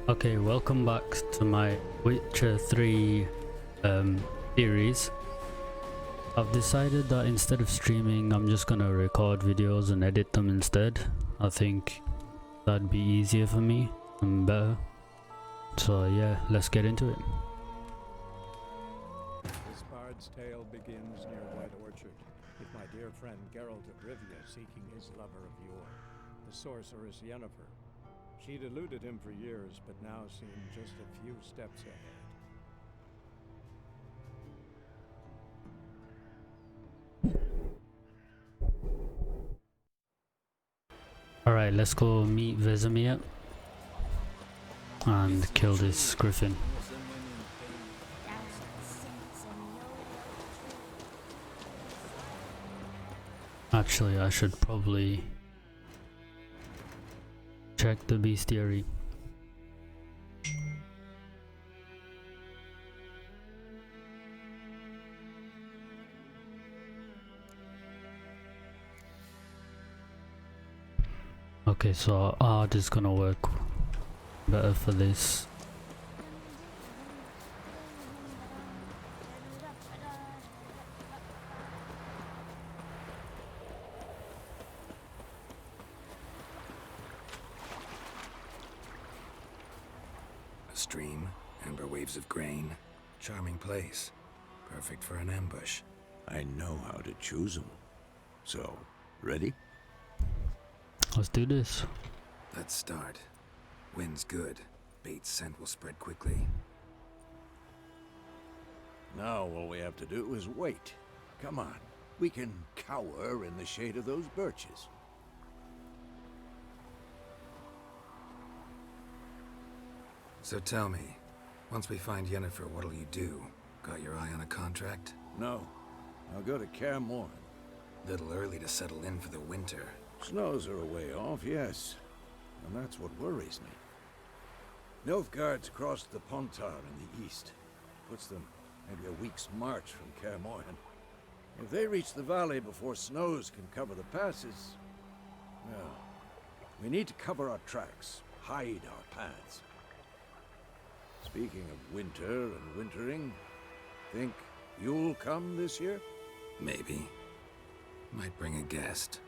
Okay, welcome back to my Witcher 3 series. I've decided that instead of streaming, I'm just gonna record videos and edit them instead. I think that'd be easier for me and better. So yeah, let's get into it. This bard's tale begins near White Orchard, with my dear friend Geralt of Rivia seeking his lover of yore, the sorceress Yennefer. She'd eluded him for years, but now seemed just a few steps ahead. Alright, let's go meet Vesemir and kill this griffin. Actually, I should probably check the bestiary. Okay, so art is gonna work better for this. A stream, amber waves of grain, charming place, perfect for an ambush. I know how to choose them. So, ready? Let's do this. Let's start. Wind's good. Bait's scent will spread quickly. Now all we have to do is wait. Come on. We can cower in the shade of those birches. So tell me, once we find Yennefer, what'll you do? Got your eye on a contract? No. I'll go to Kaer Morhen. Little early to settle in for the winter. Snows are a way off, yes. And that's what worries me. Nilfgaard's crossed the Pontar in the east. Puts them maybe a week's march from Kaer Morhen. If they reach the valley before snows can cover the passes, well, we need to cover our tracks, hide our paths. Speaking of winter and wintering, think you'll come this year? Maybe. Might bring a guest.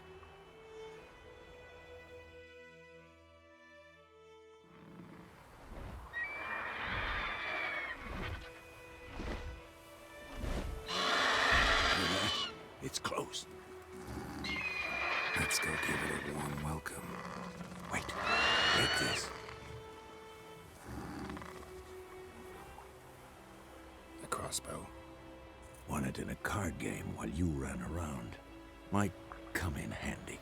It's close. Let's go give it a warm welcome. Wait, take this. A crossbow. Won it in a card game while you ran around. Might come in handy.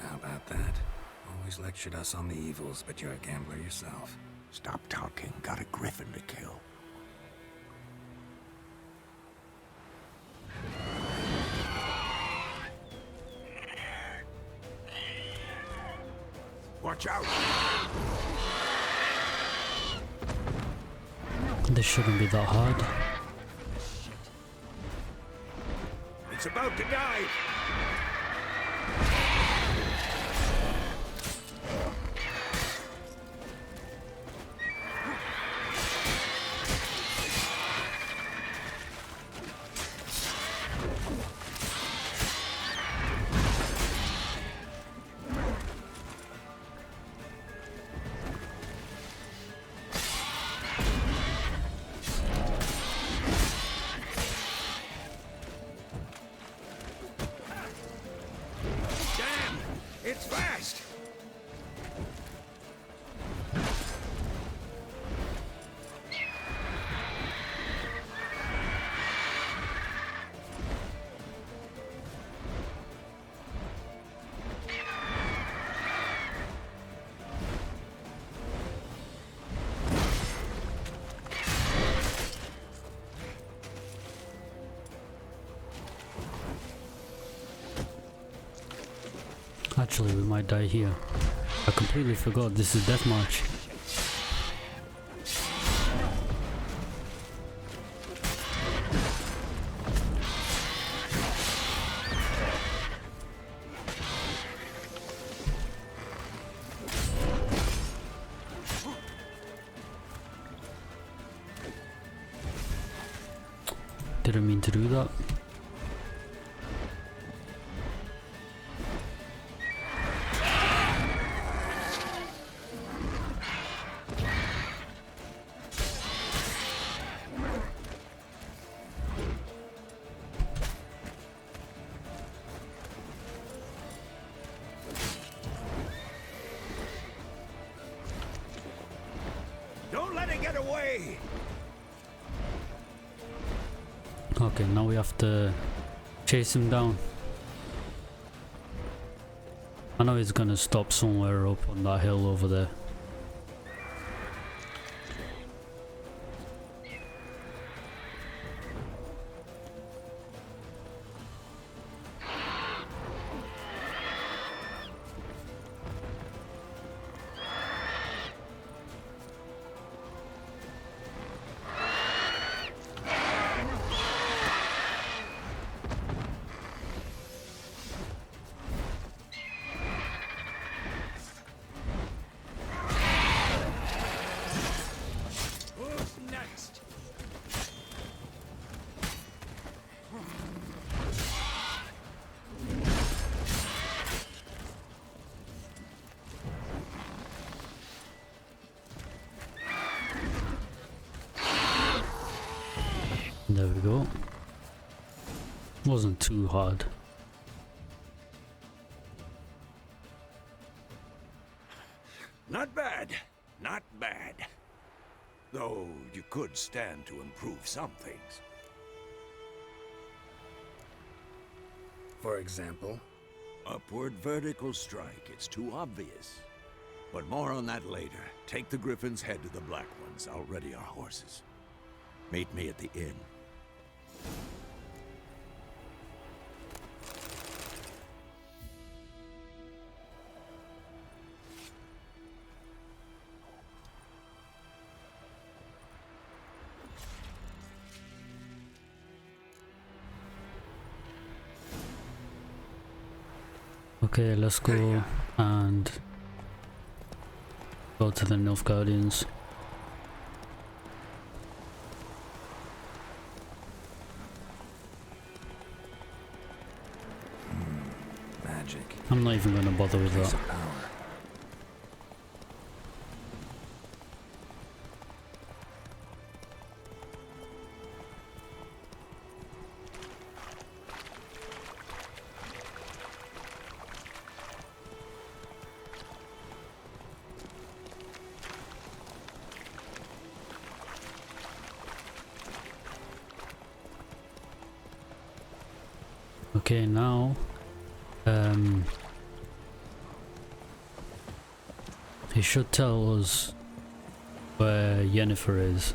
How about that? Always lectured us on the evils, but you're a gambler yourself. Stop talking. Got a griffin to kill. Watch out! This shouldn't be that hard. It's about to dive! It's fast! Actually, we might die here. I completely forgot this is Deathmarch. Didn't mean to do that. Don't let it get away! Okay, now we have to chase him down. I know he's gonna stop somewhere up on that hill over there. There we go. Wasn't too hard. Not bad. Not bad. Though you could stand to improve some things. For example? Upward vertical strike. It's too obvious. But more on that later. Take the Griffin's head to the Black Ones. I'll ready our horses. Meet me at the inn. Okay, let's go and go to the Nilfgaardians. Magic. I'm not even going to bother with Piece that. of power. Okay, now he should tell us where Yennefer is.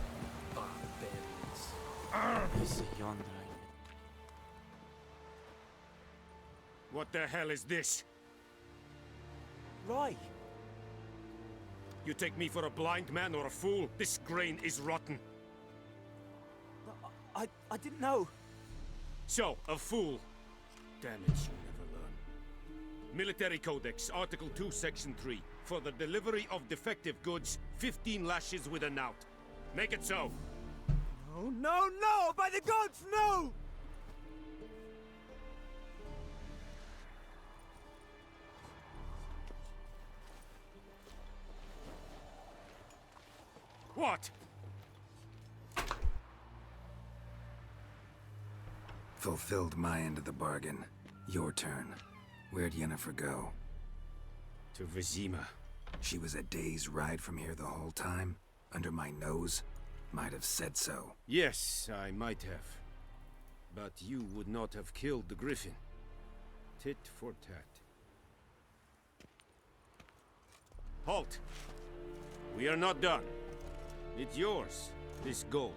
What the hell is this? Right. You take me for a blind man or a fool? This grain is rotten. I didn't know. So, a fool. Damn it, you never learn. Military Codex, Article 2, Section 3. For the delivery of defective goods, 15 lashes with a knout. Make it so. No, no, no! By the gods, no! What? Fulfilled my end of the bargain. Your turn. Where'd Yennefer go? To Vizima. She was a day's ride from here the whole time? Under my nose? Might have said so. Yes, I might have. But you would not have killed the Griffin. Tit for tat. Halt! We are not done. It's yours, this gold.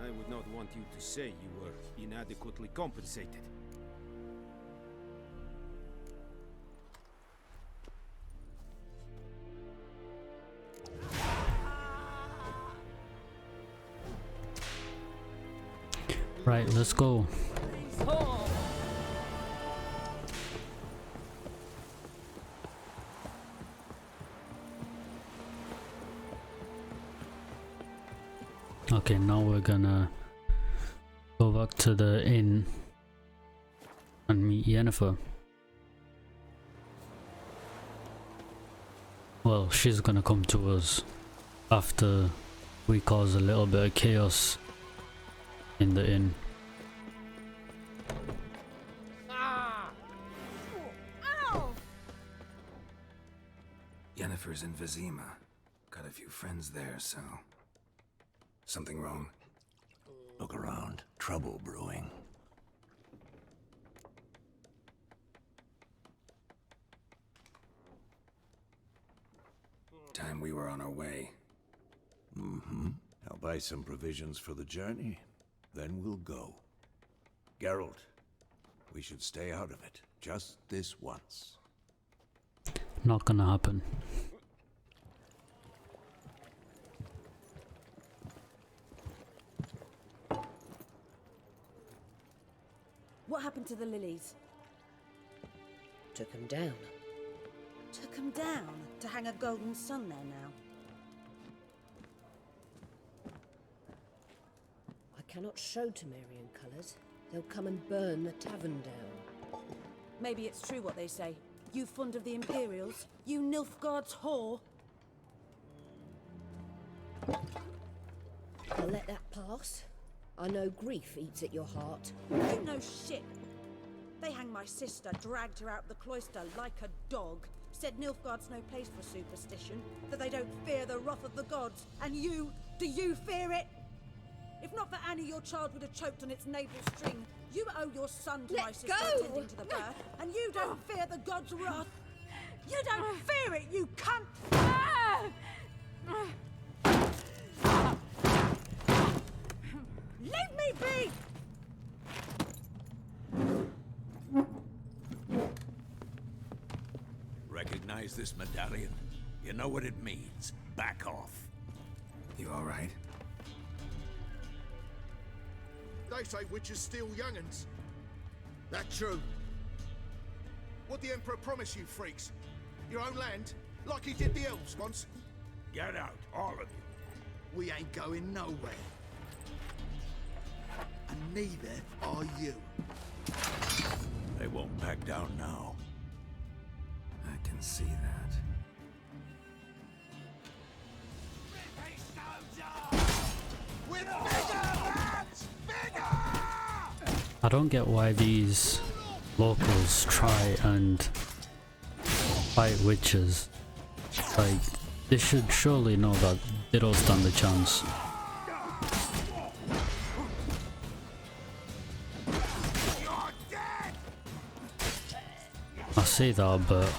I would not want you to say you were inadequately compensated. Right, let's go. Okay, now we're gonna go back to the inn and meet Yennefer. Well, she's gonna come to us after we cause a little bit of chaos in the inn. Yennefer's in Vizima. Got a few friends there, so... Something wrong? Look around. Trouble brewing. Time we were on our way. Mm-hmm. I'll buy some provisions for the journey. Then we'll go. Geralt, we should stay out of it. Just this once. Not gonna happen. What happened to the lilies? Took him down. Took them down to hang a golden sun there now. I cannot show Temerian colours. They'll come and burn the tavern down. Maybe it's true what they say. You fond of the Imperials? You Nilfgaard's whore? I'll let that pass. I know grief eats at your heart. You know shit. They hanged my sister, dragged her out the cloister like a dog. Said Nilfgaard's no place for superstition, that they don't fear the wrath of the gods. And you, do you fear it? If not for Annie, your child would have choked on its navel string. You owe your son to Let my sister go! attending to the birth, and you don't fear the gods' wrath. You don't fear it, you cunt! Leave me be! Recognize this medallion? You know what it means. Back off. You alright? They say witches steal young'uns. That true? What the Emperor promise you, freaks? Your own land? Like he did the elves once? Get out, all of you. We ain't going nowhere. And neither are you. They won't back down now. I can see that. We're bigger, lads! Bigger! I don't get why these locals try and fight witches. Like, they should surely know that they don't stand a chance. I say that, but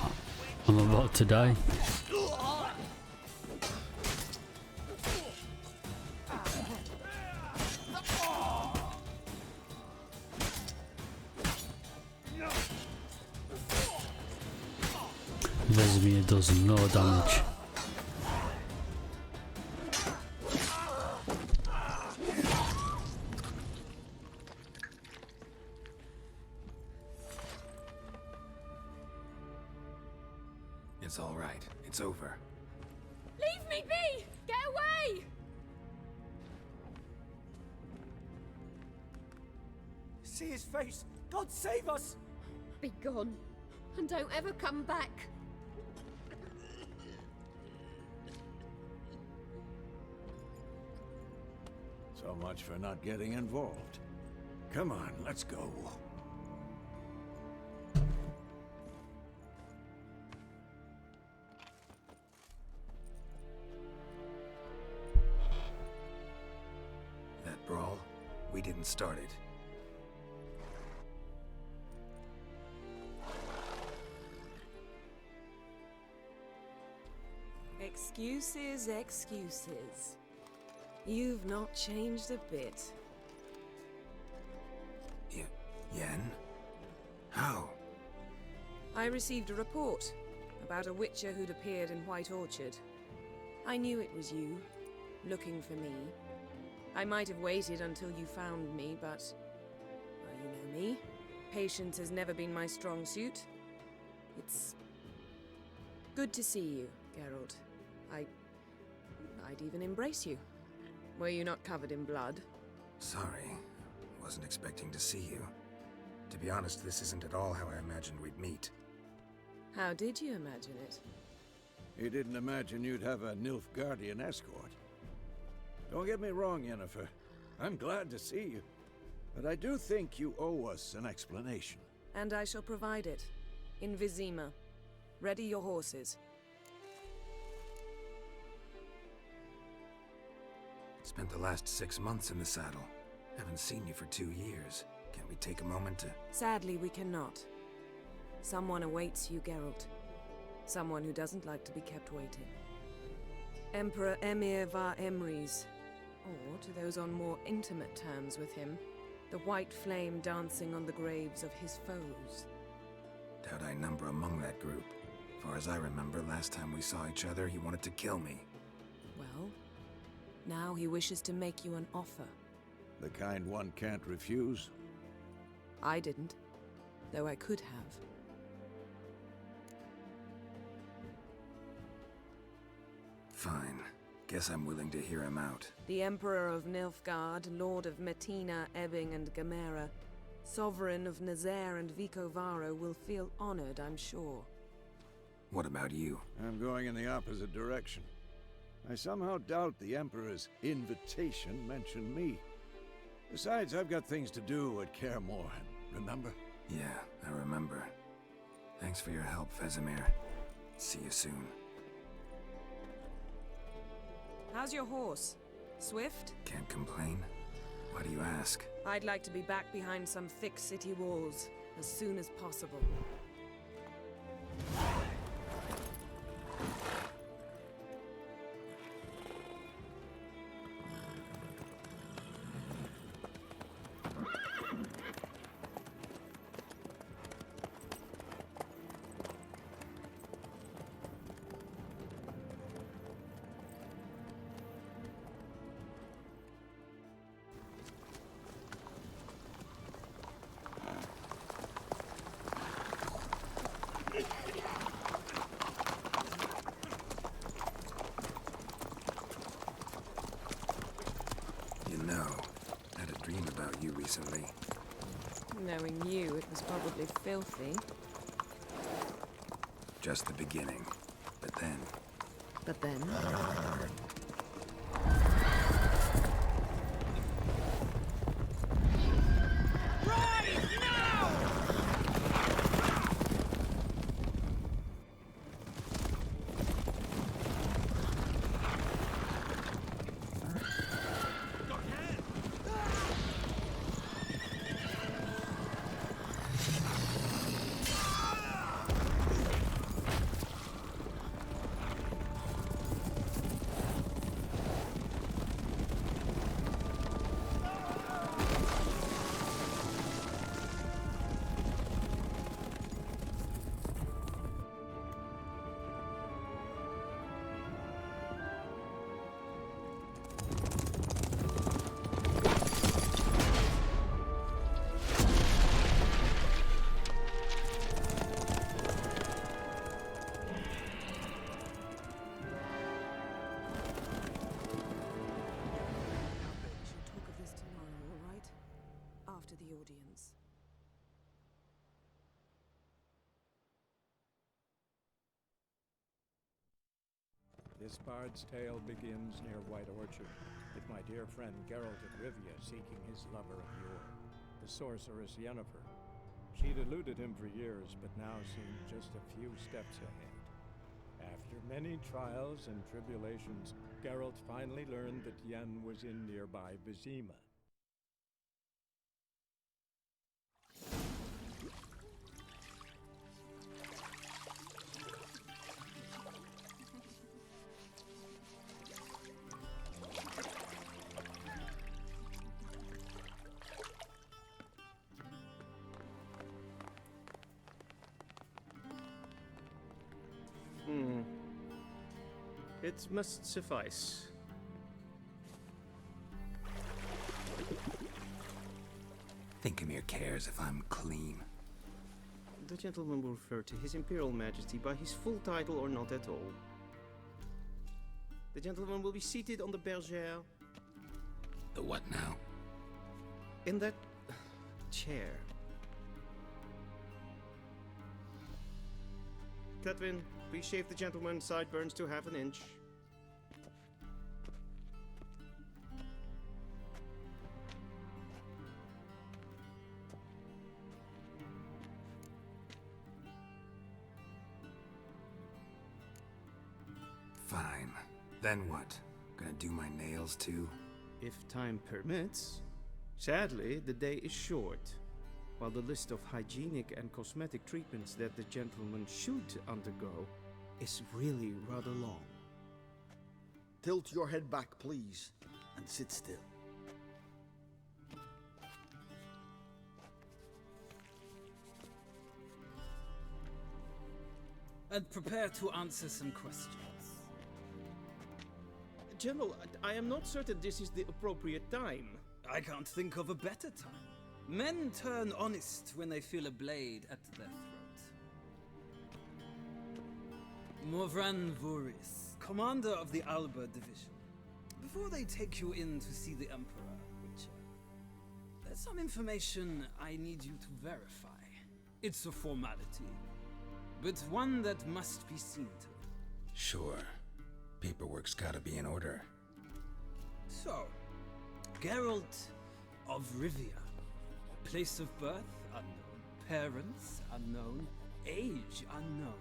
I'm about to die. Vesemir does no damage. It's all right. It's over. Leave me be! Get away! See his face! God save us! Be gone. And don't ever come back. So much for not getting involved. Come on, let's go. That brawl, we didn't start it. Excuses, excuses. You've not changed a bit. Yen? How? I received a report about a witcher who'd appeared in White Orchard. I knew it was you, looking for me. I might have waited until you found me, but... well, you know me. Patience has never been my strong suit. It's... good to see you, Geralt. I'd even embrace you. Were you not covered in blood? Sorry. Wasn't expecting to see you. To be honest, this isn't at all how I imagined we'd meet. How did you imagine it? He didn't imagine you'd have a Nilfgaardian escort. Don't get me wrong, Yennefer. I'm glad to see you. But I do think you owe us an explanation. And I shall provide it. In Vizima. Ready your horses. Spent the last 6 months in the saddle. Haven't seen you for 2 years. Can't we take a moment to... Sadly, we cannot. Someone awaits you, Geralt. Someone who doesn't like to be kept waiting. Emperor Emir var Emrys. Or, to those on more intimate terms with him, the white flame dancing on the graves of his foes. Doubt I number among that group. Far as I remember, last time we saw each other, he wanted to kill me. Well, now he wishes to make you an offer. The kind one can't refuse. I didn't, though I could have. Fine. Guess I'm willing to hear him out. The Emperor of Nilfgaard, Lord of Metina, Ebbing, and Gamera, Sovereign of Nazaire and Vicovaro will feel honored, I'm sure. What about you? I'm going in the opposite direction. I somehow doubt the Emperor's invitation mentioned me. Besides, I've got things to do at Kaer Morhen, remember? Yeah, I remember. Thanks for your help, Vesemir. See you soon. How's your horse? Swift? Can't complain. Why do you ask? I'd like to be back behind some thick city walls as soon as possible. You know, I had a dream about you recently. Knowing you, it was probably filthy. Just the beginning. But then... But then... This bard's tale begins near White Orchard, with my dear friend Geralt of Rivia seeking his lover of yore, the sorceress Yennefer. She'd eluded him for years, but now seemed just a few steps ahead. After many trials and tribulations, Geralt finally learned that Yen was in nearby Vizima. It must suffice. Thinkamir cares if I'm clean. The gentleman will refer to His Imperial Majesty by his full title or not at all. The gentleman will be seated on the bergère. The what now? In that chair. Cletwin, please shave the gentleman's sideburns to half an inch. Fine. Then what? Gonna do my nails too? If time permits. Sadly, the day is short, while the list of hygienic and cosmetic treatments that the gentleman should undergo is really rather long. Tilt your head back, please, and sit still. And prepare to answer some questions. General, I am not certain this is the appropriate time. I can't think of a better time. Men turn honest when they feel a blade at their throat. Morvran Voorhis, commander of the Alba Division. Before they take you in to see the Emperor, Witcher, there's some information I need you to verify. It's a formality, but one that must be seen to. Sure. Paperwork's gotta be in order. So, Geralt of Rivia. Place of birth unknown. Parents unknown. Age unknown.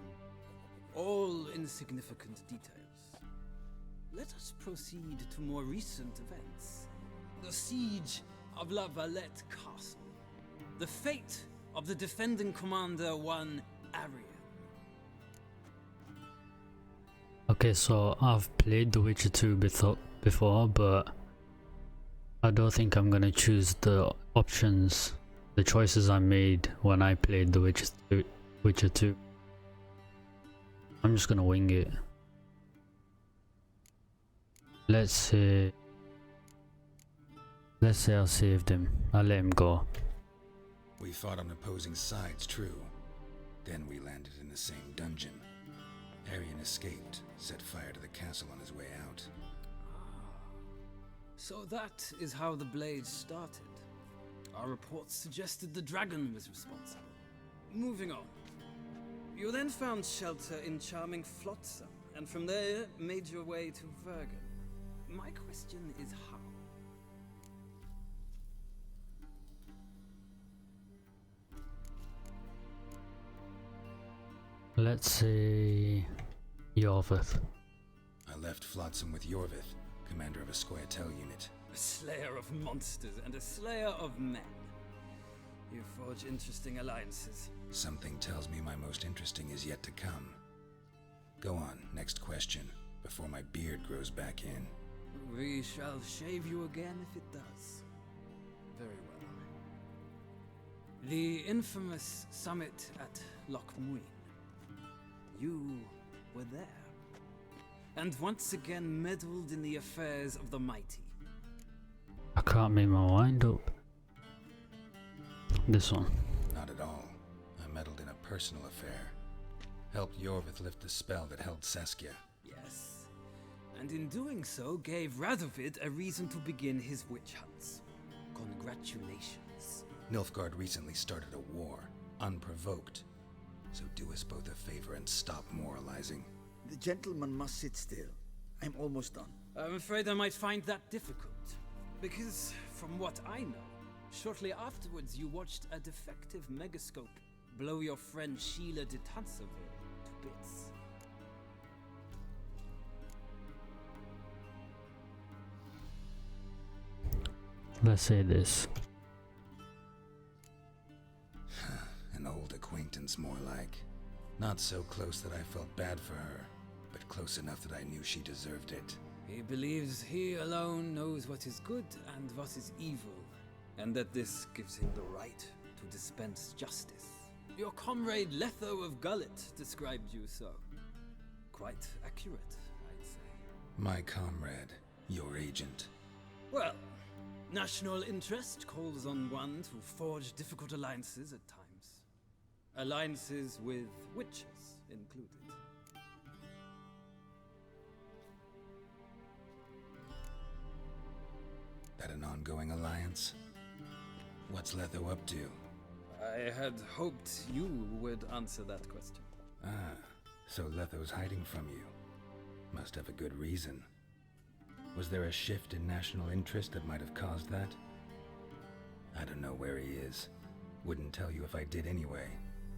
All insignificant details. Let us proceed to more recent events. The siege of La Valette Castle. The fate of the defending commander, one Arian. Okay, so I've played The Witcher 2 before, but I don't think I'm gonna choose the options, the choices I made when I played The Witcher 2. I'm just gonna wing it. Let's say I saved him. I'll let him go. We fought on opposing sides, true. Then we landed in the same dungeon. Arian escaped, set fire to the castle on his way out. So that is how the blade started. Our reports suggested the dragon was responsible. Moving on. You then found shelter in charming Flotsam, and from there made your way to Vergen. My question is how? Let's say Yorvith. I left Flotsam with Yorvith, commander of a Scoia'tael unit. A slayer of monsters and a slayer of men. You forge interesting alliances. Something tells me my most interesting is yet to come. Go on, next question, before my beard grows back in. We shall shave you again if it does. Very well. The infamous summit at Loch Muin. You were there. And once again meddled in the affairs of the mighty. I can't make my mind up. This one. Not at all. I meddled in a personal affair. Helped Yorvith lift the spell that held Saskia. Yes. And in doing so, gave Radovid a reason to begin his witch hunts. Congratulations. Nilfgaard recently started a war, unprovoked. So do us both a favor and stop moralizing. The gentleman must sit still. I'm almost done. I'm afraid I might find that difficult. Because, from what I know, shortly afterwards you watched a defective megascope blow your friend Sheila de Tanserville to bits. Let's say this. An old acquaintance, more like. Not so close that I felt bad for her, but close enough that I knew she deserved it. He believes he alone knows what is good and what is evil, and that this gives him the right to dispense justice. Your comrade Letho of Gullet described you so. Quite accurate, I'd say. My comrade, your agent. Well, national interest calls on one to forge difficult alliances at times. Alliances with witches included. That an ongoing alliance? What's Letho up to? I had hoped you would answer that question. Ah, so Letho's hiding from you. Must have a good reason. Was there a shift in national interest that might have caused that? I don't know where he is. Wouldn't tell you if I did anyway.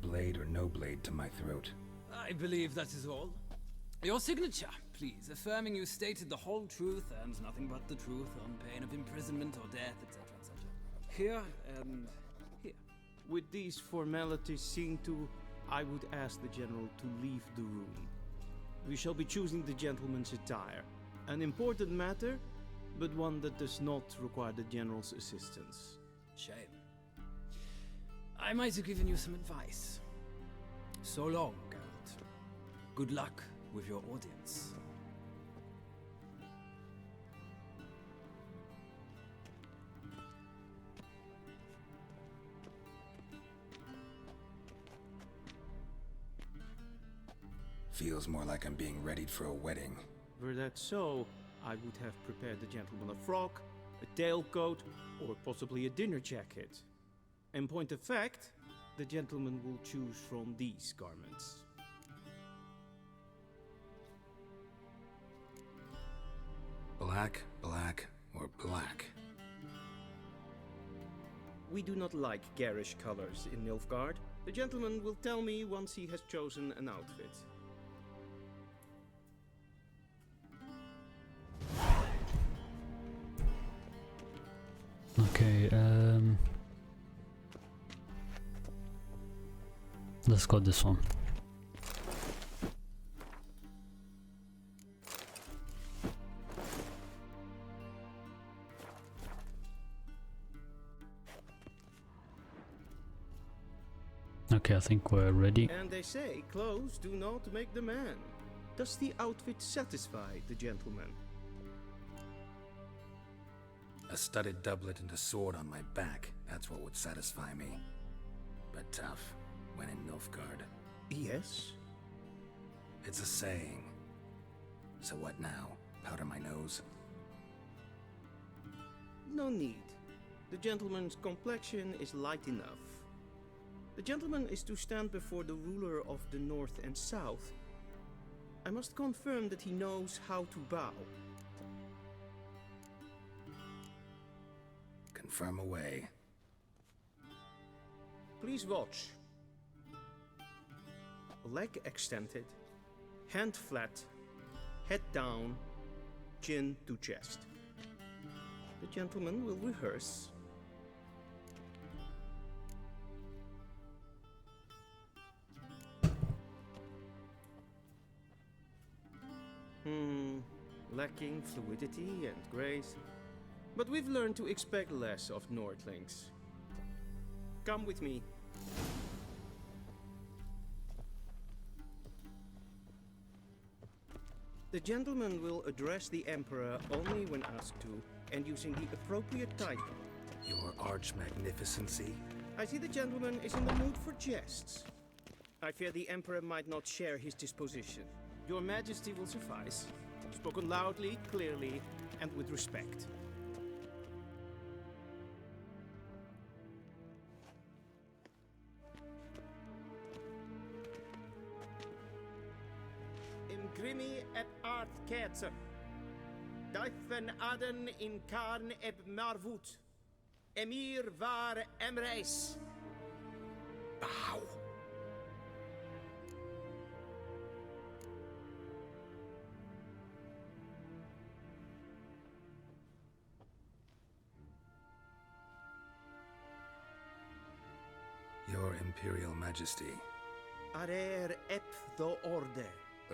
Blade or no blade to my throat. I believe that is all. Your signature, please, affirming you stated the whole truth and nothing but the truth on pain of imprisonment or death, etc., etc. Here and here. With these formalities seen to, I would ask the General to leave the room. We shall be choosing the gentleman's attire. An important matter, but one that does not require the General's assistance. Shame. I might have given you some advice. So long, Geralt. Good luck with your audience. Feels more like I'm being readied for a wedding. Were that so, I would have prepared the gentleman a frock, a tailcoat, or possibly a dinner jacket. In point of fact, the gentleman will choose from these garments. Black, black, or black? We do not like garish colors in Nilfgaard. The gentleman will tell me once he has chosen an outfit. Okay, let's go this one. Okay, I think we're ready. And they say clothes do not make the man. Does the outfit satisfy the gentleman? A studded doublet and a sword on my back, that's what would satisfy me. But tough, when in Nilfgaard. Yes? It's a saying. So what now? Powder my nose? No need. The gentleman's complexion is light enough. The gentleman is to stand before the ruler of the North and South. I must confirm that he knows how to bow. Confirm away. Please watch. Leg extended, hand flat, head down, chin to chest. The gentleman will rehearse. Lacking fluidity and grace. But we've learned to expect less of Nordlings. Come with me. The gentleman will address the Emperor only when asked to, and using the appropriate title. Your Arch-Magnificency? I see the gentleman is in the mood for jests. I fear the Emperor might not share his disposition. Your Majesty will suffice. Spoken loudly, clearly, and with respect. Imgrimi et art ketzer. Duifen aden in karn eb marvut. Emir var emreis. Bow. Your Imperial Majesty. Arer ep do orde.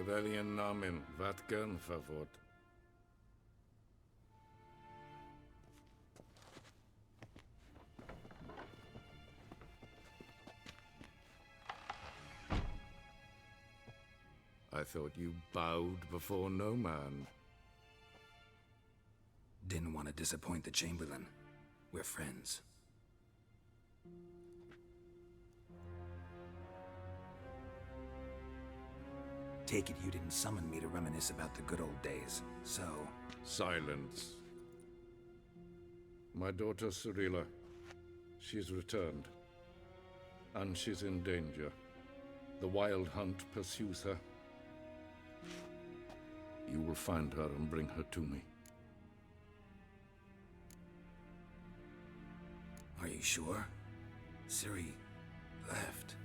Welchen Namen? Wat gern verwort? I thought you bowed before no man. Didn't want to disappoint the Chamberlain. We're friends. Take it you didn't summon me to reminisce about the good old days, so... Silence. My daughter Cirilla. She's returned. And she's in danger. The Wild Hunt pursues her. You will find her and bring her to me. Are you sure? Ciri left.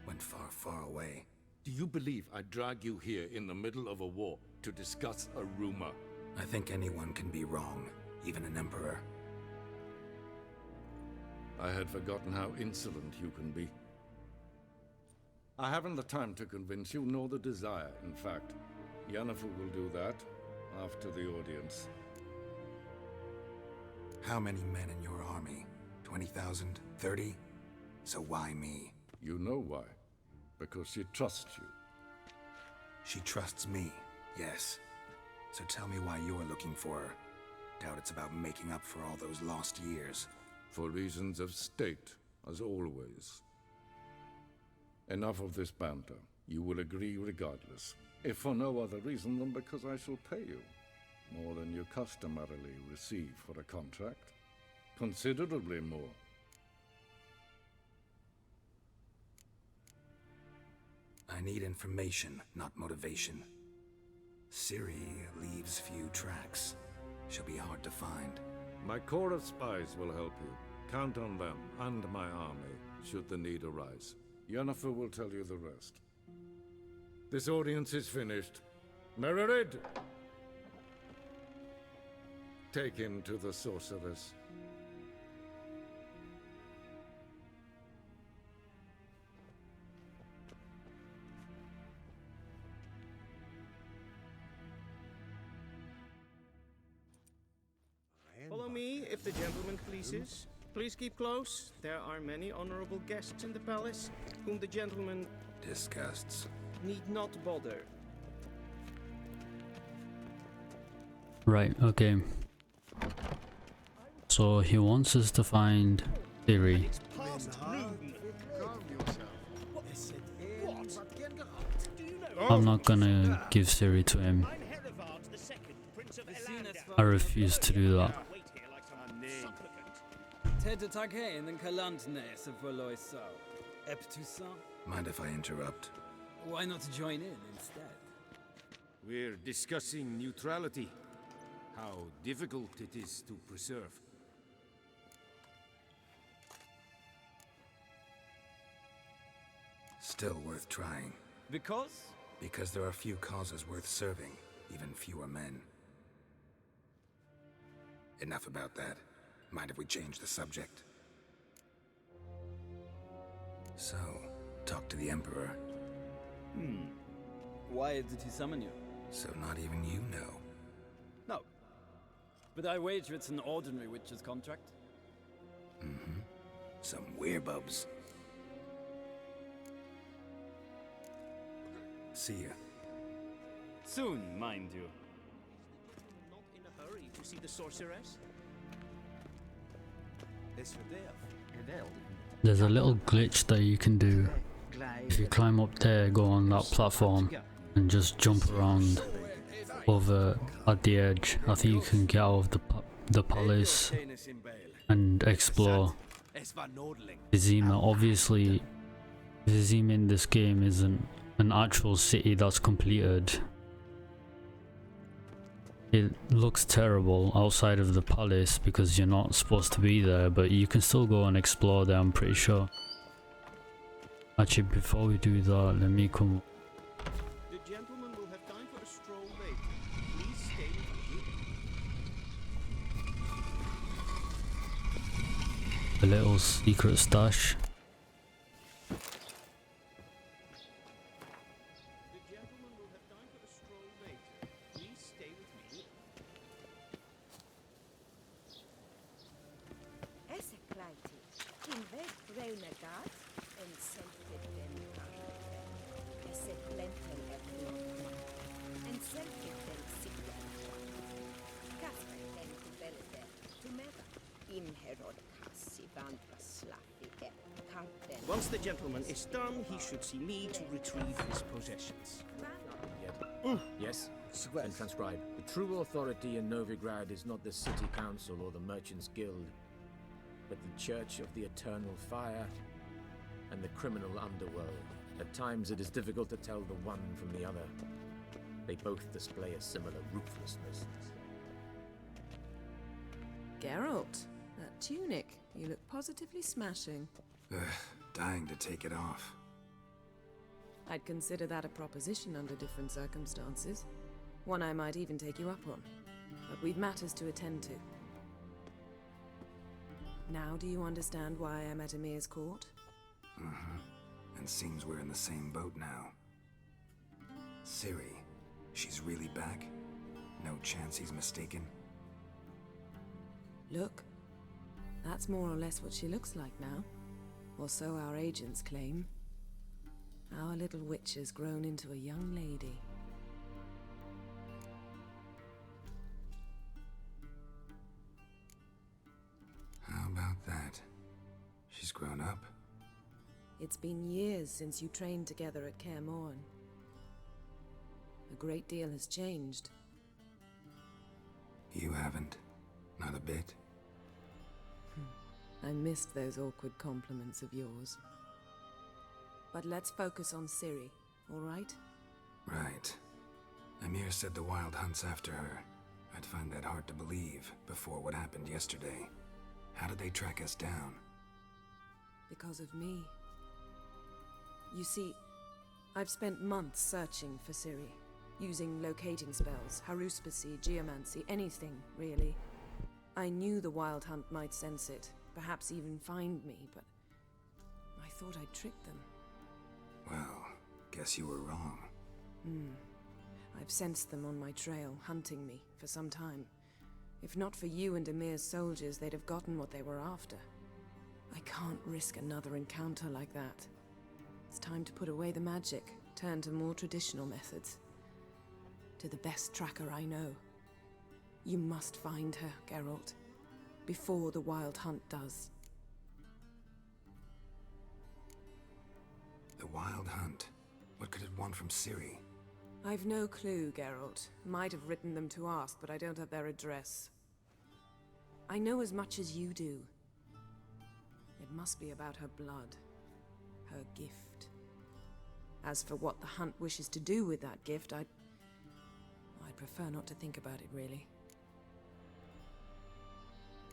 Went far, far away. Do you believe I drag you here in the middle of a war to discuss a rumor? I think anyone can be wrong, even an emperor. I had forgotten how insolent you can be. I haven't the time to convince you, nor the desire, in fact. Yennefer will do that after the audience. How many men in your army? 20,000? 30? So why me? You know why. Because she trusts you. She trusts me, yes. So tell me why you're looking for her. Doubt it's about making up for all those lost years. For reasons of state, as always. Enough of this banter. You will agree regardless. If for no other reason than because I shall pay you. More than you customarily receive for a contract. Considerably more. I need information, not motivation. Ciri leaves few tracks. She'll be hard to find. My corps of spies will help you. Count on them and my army, should the need arise. Yennefer will tell you the rest. This audience is finished. Mererid! Take him to the sorceress. Follow me, if the gentleman pleases. Please keep close. There are many honorable guests in the palace, whom the gentleman disgusts. Need not bother. Right, okay. So he wants us to find Ciri. I'm not gonna give Ciri to him. I refuse to do that. Mind if I interrupt? Why not join in instead? We're discussing neutrality. How difficult it is to preserve. Still worth trying. Because? Because there are few causes worth serving, even fewer men. Enough about that. Mind if we change the subject? So, talk to the Emperor. Why did he summon you? So not even you know. No. But I wager it's an ordinary witch's contract. Mm-hmm. Some werebubs. See ya. Soon, mind you. Not in a hurry to see the sorceress? There's a little glitch that you can do. If you climb up there, go on that platform and just jump around over at the edge. I think you can get out of the palace and explore Vizima. Obviously, Vizima in this game isn't an actual city that's completed. It looks terrible outside of the palace because you're not supposed to be there, but you can still go and explore there, I'm pretty sure. Actually, before we do that, let me come. The gentleman will have time for a stroll later. Please stay with me. A little secret stash. Once the gentleman is done, he should see me to retrieve his possessions. Yes? And transcribe. The true authority in Novigrad is not the city council or the merchants' guild, but the Church of the Eternal Fire and the criminal underworld. At times it is difficult to tell the one from the other. They both display a similar ruthlessness. Geralt, that tunic. You look positively smashing. Dying to take it off. I'd consider that a proposition under different circumstances. One I might even take you up on. But we've matters to attend to. Now do you understand why I'm at Emir's court? And seems we're in the same boat now. Ciri, she's really back? No chance he's mistaken? Look, that's more or less what she looks like now. Or so our agents claim. Our little witch has grown into a young lady. How about that? She's grown up? It's been years since you trained together at Kaer Morhen. A great deal has changed. You haven't? Not a bit? I missed those awkward compliments of yours. But let's focus on Ciri, all right? Right. Emir said the Wild Hunt's after her. I'd find that hard to believe before what happened yesterday. How did they track us down? Because of me. You see, I've spent months searching for Ciri, using locating spells, haruspicy, geomancy, anything, really. I knew the Wild Hunt might sense it, perhaps even find me, but I thought I'd tricked them. Well, guess you were wrong. I've sensed them on my trail, hunting me, for some time. If not for you and Emir's soldiers, they'd have gotten what they were after. I can't risk another encounter like that. It's time to put away the magic, turn to more traditional methods. To the best tracker I know. You must find her, Geralt, before the Wild Hunt does. The Wild Hunt? What could it want from Ciri? I've no clue, Geralt. Might have written them to ask, but I don't have their address. I know as much as you do. It must be about her blood. Her gift. As for what the Hunt wishes to do with that gift, I'd prefer not to think about it, really.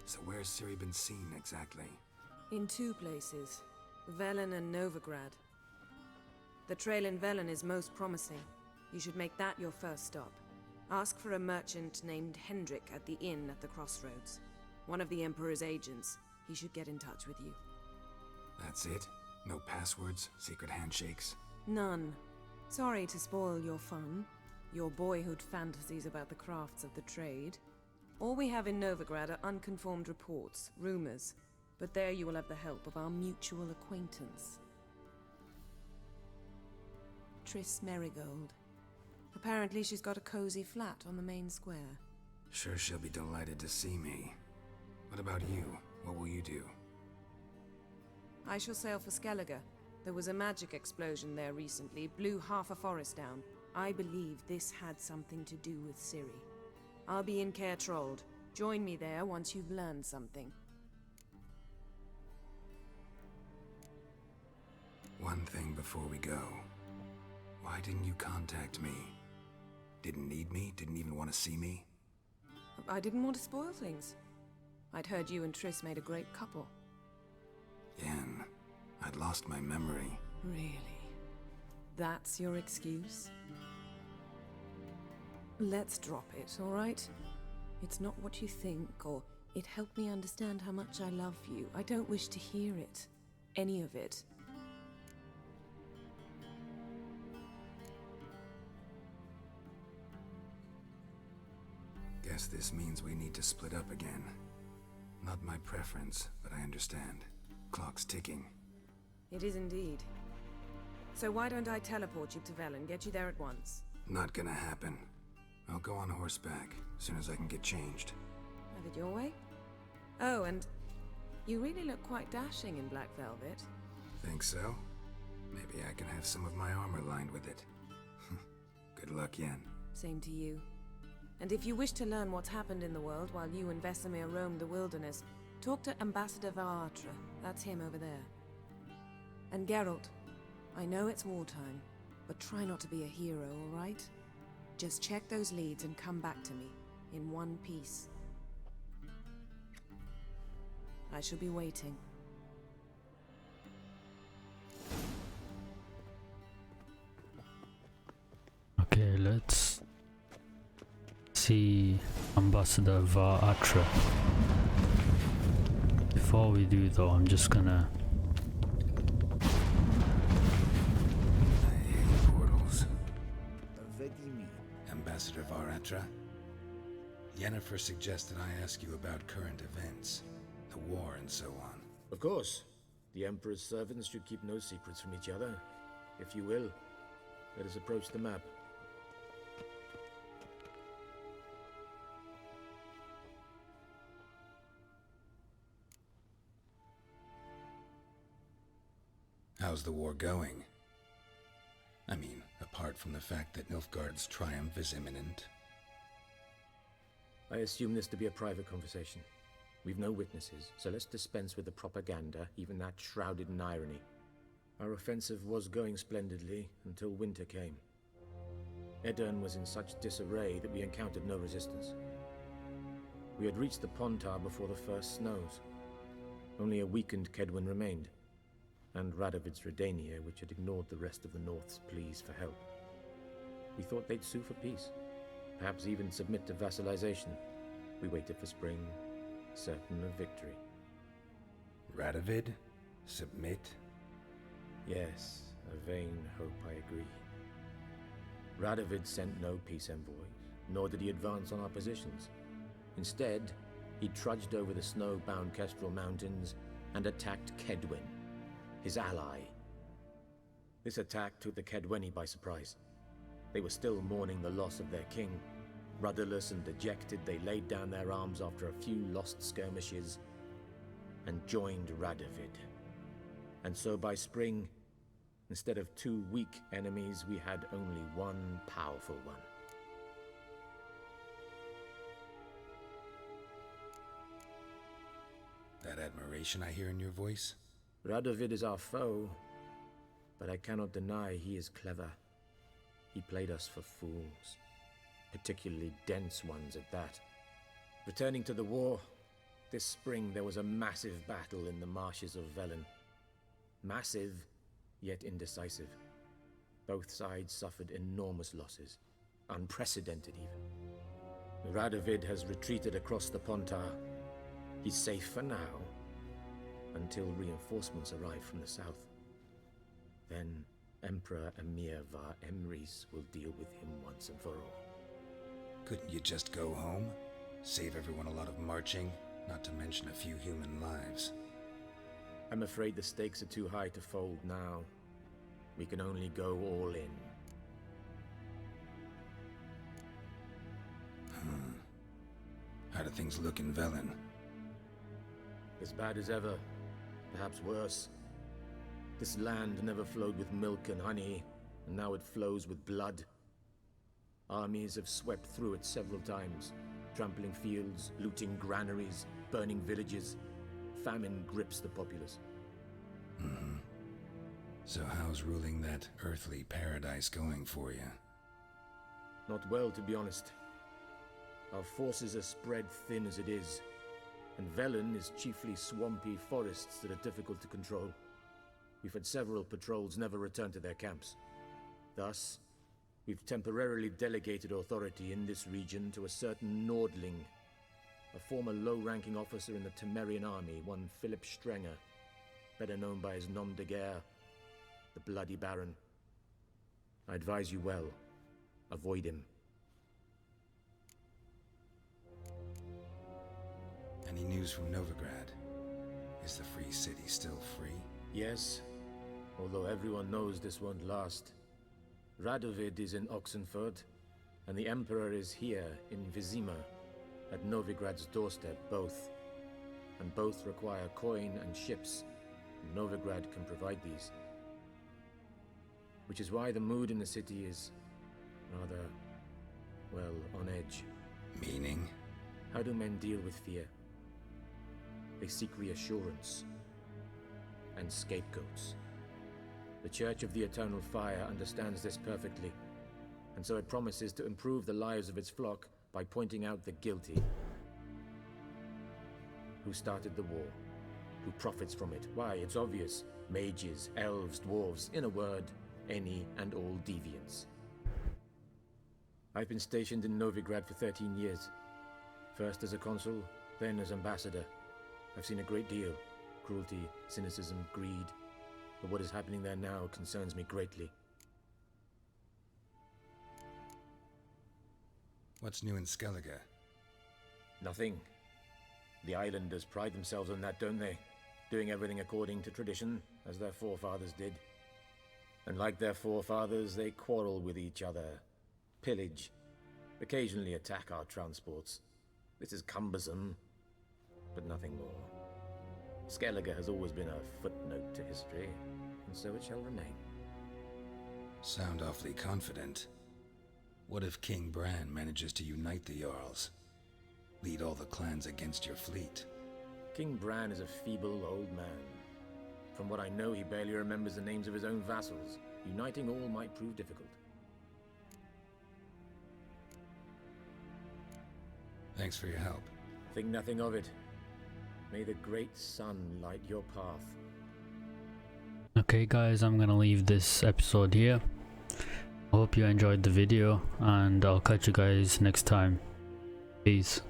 So where's Ciri been seen, exactly? In two places. Velen and Novigrad. The trail in Velen is most promising. You should make that your first stop. Ask for a merchant named Hendrik at the inn at the crossroads. One of the Emperor's agents. He should get in touch with you. That's it? No passwords? Secret handshakes? None. Sorry to spoil your fun. Your boyhood fantasies about the crafts of the trade. All we have in Novigrad are unconformed reports, rumors. But there you will have the help of our mutual acquaintance. Triss Merigold. Apparently she's got a cozy flat on the main square. Sure she'll be delighted to see me. What about you? What will you do? I shall sail for Skellige. There was a magic explosion there recently, blew half a forest down. I believe this had something to do with Ciri. I'll be in Caer Trolde. Join me there once you've learned something. One thing before we go. Why didn't you contact me? Didn't need me? Didn't even want to see me? I didn't want to spoil things. I'd heard you and Triss made a great couple. Yen, I'd lost my memory. Really? That's your excuse? Let's drop it, all right? It's not what you think, or it helped me understand how much I love you. I don't wish to hear it. Any of it. Guess this means we need to split up again. Not my preference, but I understand. Clock's ticking. It is indeed. So why don't I teleport you to Velen, get you there at once? Not gonna happen. I'll go on horseback, as soon as I can get changed. Have it your way? Oh, and you really look quite dashing in black velvet. Think so? Maybe I can have some of my armor lined with it. Good luck, Yen. Same to you. And if you wish to learn what's happened in the world while you and Vesemir roamed the wilderness, Talk to Ambassador Varatra. That's him over there. And Geralt, I know it's wartime, but try not to be a hero, all right? Just check those leads and come back to me, in one piece. I shall be waiting. Okay, let's see Ambassador Varatra. Before we do though, I'm just gonna... I hate portals. Ambassador Varatra, Yennefer suggested I ask you about current events, the war and so on. Of course. The Emperor's servants should keep no secrets from each other. If you will, let us approach the map. How's the war going? I mean, apart from the fact that Nilfgaard's triumph is imminent. I assume this to be a private conversation. We've no witnesses, so let's dispense with the propaganda, even that shrouded in irony. Our offensive was going splendidly until winter came. Aedirn was in such disarray that we encountered no resistance. We had reached the Pontar before the first snows. Only a weakened Kaedwen remained, and Radovid's Redania, which had ignored the rest of the North's pleas for help. We thought they'd sue for peace, perhaps even submit to vassalization. We waited for spring, certain of victory. Radovid? Submit? Yes, a vain hope, I agree. Radovid sent no peace envoys, nor did he advance on our positions. Instead, he trudged over the snow-bound Kestrel Mountains and attacked Kaedwen, his ally. This attack took the Kaedweni by surprise. They were still mourning the loss of their king. Rudderless and dejected, they laid down their arms after a few lost skirmishes and joined Radovid. And so by spring, instead of 2 weak enemies, we had only one powerful one. That admiration I hear in your voice? Radovid is our foe, but I cannot deny he is clever. He played us for fools, particularly dense ones at that. Returning to the war, this spring there was a massive battle in the marshes of Velen. Massive, yet indecisive. Both sides suffered enormous losses, unprecedented even. Radovid has retreated across the Pontar. He's safe for now, until reinforcements arrive from the south. Then Emperor Emhyr var Emreis will deal with him once and for all. Couldn't you just go home? Save everyone a lot of marching, not to mention a few human lives. I'm afraid the stakes are too high to fold now. We can only go all in. How do things look in Velen? As bad as ever, perhaps worse. This land never flowed with milk and honey, and now it flows with blood. Armies have swept through it several times, trampling fields, looting granaries, burning villages. Famine grips the populace. So how's ruling that earthly paradise going for you? Not well, to be honest. Our forces are spread thin as it is, and Velen is chiefly swampy forests that are difficult to control. We've had several patrols never return to their camps. Thus, we've temporarily delegated authority in this region to a certain Nordling, a former low-ranking officer in the Temerian army, one Philip Strenger, better known by his nom de guerre, the Bloody Baron. I advise you well. Avoid him. Any news from Novigrad? Is the free city still free? Yes, although everyone knows this won't last. Radovid is in Oxenford, and the Emperor is here in Vizima, at Novigrad's doorstep, both. And both require coin and ships, and Novigrad can provide these. Which is why the mood in the city is rather, well, on edge. Meaning? How do men deal with fear? They seek reassurance and scapegoats. The Church of the Eternal Fire understands this perfectly, and so it promises to improve the lives of its flock by pointing out the guilty. Who started the war? Who profits from it? Why, it's obvious. Mages, elves, dwarves, in a word, any and all deviants. I've been stationed in Novigrad for 13 years. First as a consul, then as ambassador. I've seen a great deal. Cruelty, cynicism, greed. But what is happening there now concerns me greatly. What's new in Skellige? Nothing. The islanders pride themselves on that, don't they? Doing everything according to tradition, as their forefathers did. And like their forefathers, they quarrel with each other, pillage, occasionally attack our transports. This is cumbersome, but nothing more. Skellige has always been a footnote to history, and so it shall remain. Sound awfully confident. What if King Bran manages to unite the Jarls? Lead all the clans against your fleet? King Bran is a feeble old man. From what I know, he barely remembers the names of his own vassals. Uniting all might prove difficult. Thanks for your help. Think nothing of it. May the great sun light your path. Okay guys, I'm gonna leave this episode here. I hope you enjoyed the video, and I'll catch you guys next time. Peace.